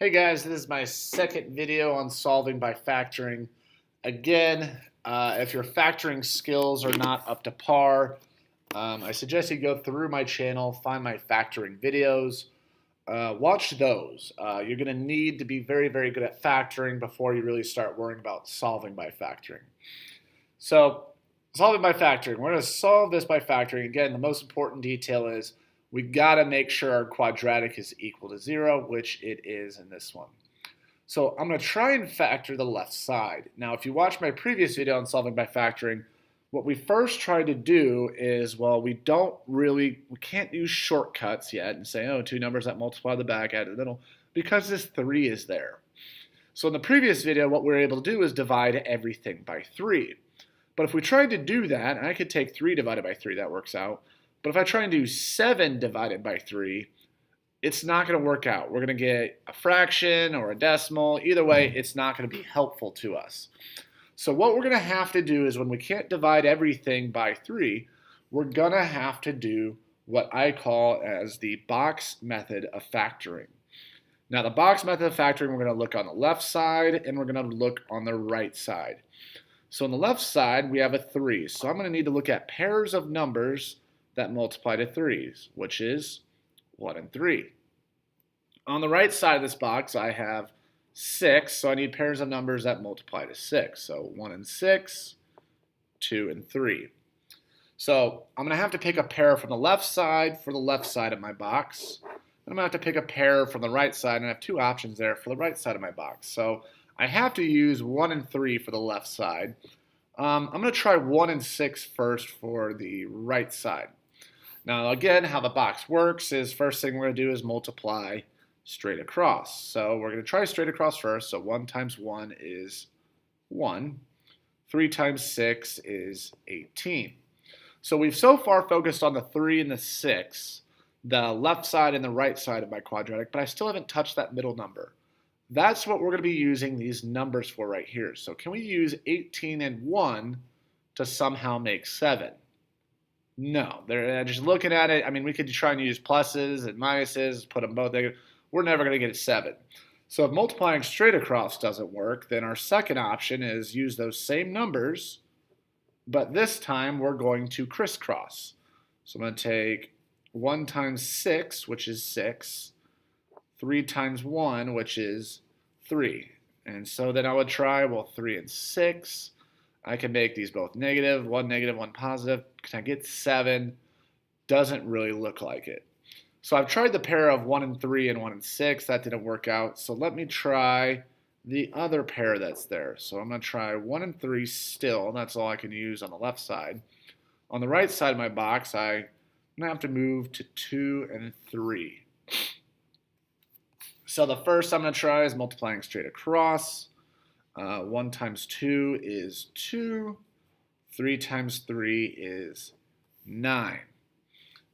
Hey guys, this is my second video on solving by factoring. Again, if your factoring skills are not up to par, I suggest you go through my channel, find my factoring videos, watch those. You're going to need to be very, very good at factoring before you really start worrying about solving by factoring. So, solving by factoring. We're going to solve this by factoring. Again, the most important detail is we got to make sure our quadratic is equal to 0, which it is in this one. So I'm going to try and factor the left side. Now, if you watch my previous video on solving by factoring, what we first tried to do is, well, we can't use shortcuts yet and say, oh, two numbers that multiply the back, add the middle, because this 3 is there. So in the previous video, what we were able to do is divide everything by 3. But if we tried to do that, and I could take 3 divided by 3, that works out. But if I try and do 7 divided by 3, it's not going to work out. We're going to get a fraction or a decimal. Either way, it's not going to be helpful to us. So what we're going to have to do is when we can't divide everything by 3, we're going to have to do what I call as the box method of factoring. Now, the box method of factoring, we're going to look on the left side and we're going to look on the right side. So on the left side, we have a 3. So I'm going to need to look at pairs of numbers that multiply to 3's, which is 1 and 3. On the right side of this box, I have 6, so I need pairs of numbers that multiply to 6. So 1 and 6, 2 and 3. So I'm going to have to pick a pair from the left side for the left side of my box. And I'm going to have to pick a pair from the right side, and I have two options there for the right side of my box. So I have to use 1 and 3 for the left side. I'm going to try 1 and 6 first for the right side. Now again, how the box works is first thing we're going to do is multiply straight across. So we're going to try straight across first. So 1 times 1 is 1. 3 times 6 is 18. So we've so far focused on the 3 and the 6, the left side and the right side of my quadratic, but I still haven't touched that middle number. That's what we're going to be using these numbers for right here. So can we use 18 and 1 to somehow make 7? No, they're just looking at it. I mean, we could try and use pluses and minuses, put them both there. We're never going to get 7. So if multiplying straight across doesn't work, then our second option is use those same numbers, but this time we're going to crisscross. So I'm going to take 1 times 6, which is 6, 3 times 1, which is 3. And so then I would try, well, 3 and 6. I can make these both negative, 1 positive. Can I get 7? Doesn't really look like it. So I've tried the pair of 1 and 3 and 1 and 6. That didn't work out. So let me try the other pair that's there. So I'm going to try 1 and 3 still. That's all I can use on the left side. On the right side of my box, I'm going to have to move to 2 and 3. So the first I'm going to try is multiplying straight across. 1 times 2 is 2. 3 times 3 is 9.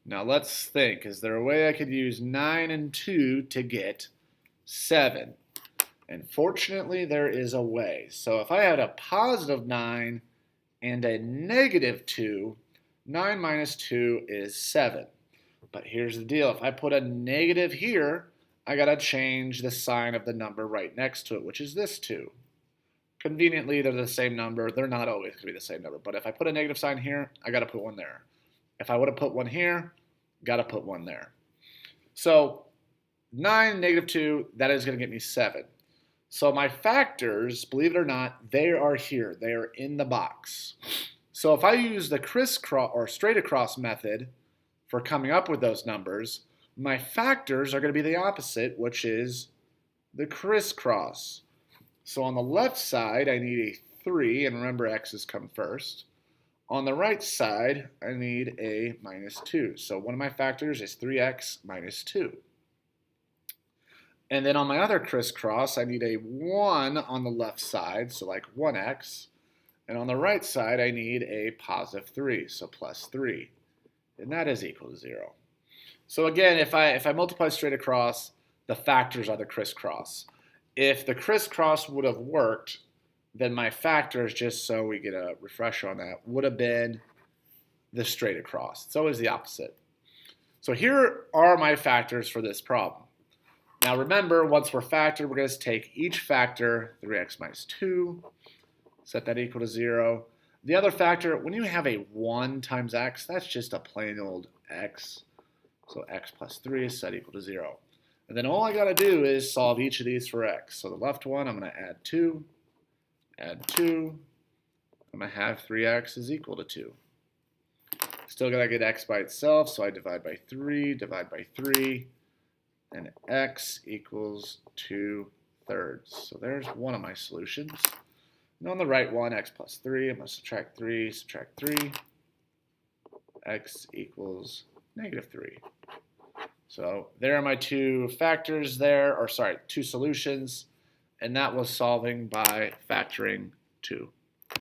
Now let's think. Is there a way I could use 9 and 2 to get 7? And fortunately, there is a way. So if I had a positive 9 and a negative 2, 9 minus 2 is 7. But here's the deal. If I put a negative here, I got to change the sign of the number right next to it, which is this 2. Conveniently, they're the same number. They're not always going to be the same number. But if I put a negative sign here, I got to put one there. If I would have put one here, got to put one there. So 9, negative 2, that is going to get me 7. So my factors, believe it or not, they are here. They are in the box. So if I use the crisscross or straight across method for coming up with those numbers, my factors are going to be the opposite, which is the crisscross. So on the left side, I need a 3, and remember x's come first. On the right side, I need a minus 2. So one of my factors is 3x minus 2. And then on my other crisscross, I need a 1 on the left side, so like 1x. And on the right side, I need a positive 3, so plus 3. And that is equal to 0. So again, if I multiply straight across, the factors are the crisscross. If the crisscross would have worked, then my factors, just so we get a refresher on that, would have been the straight across. It's always the opposite. So here are my factors for this problem. Now remember, once we're factored, we're going to take each factor, 3x minus 2, set that equal to 0. The other factor, when you have a 1 times x, that's just a plain old x. So x plus 3 is set equal to 0. And then all I got to do is solve each of these for x. So the left one, I'm going to add 2. I'm going to have 3x is equal to 2. Still got to get x by itself, so I divide by 3, and x equals 2/3. So there's one of my solutions. And on the right one, x plus 3, I'm going to subtract 3, x equals -3. So there are my two factors there, or sorry, two solutions, and that was solving by factoring 2.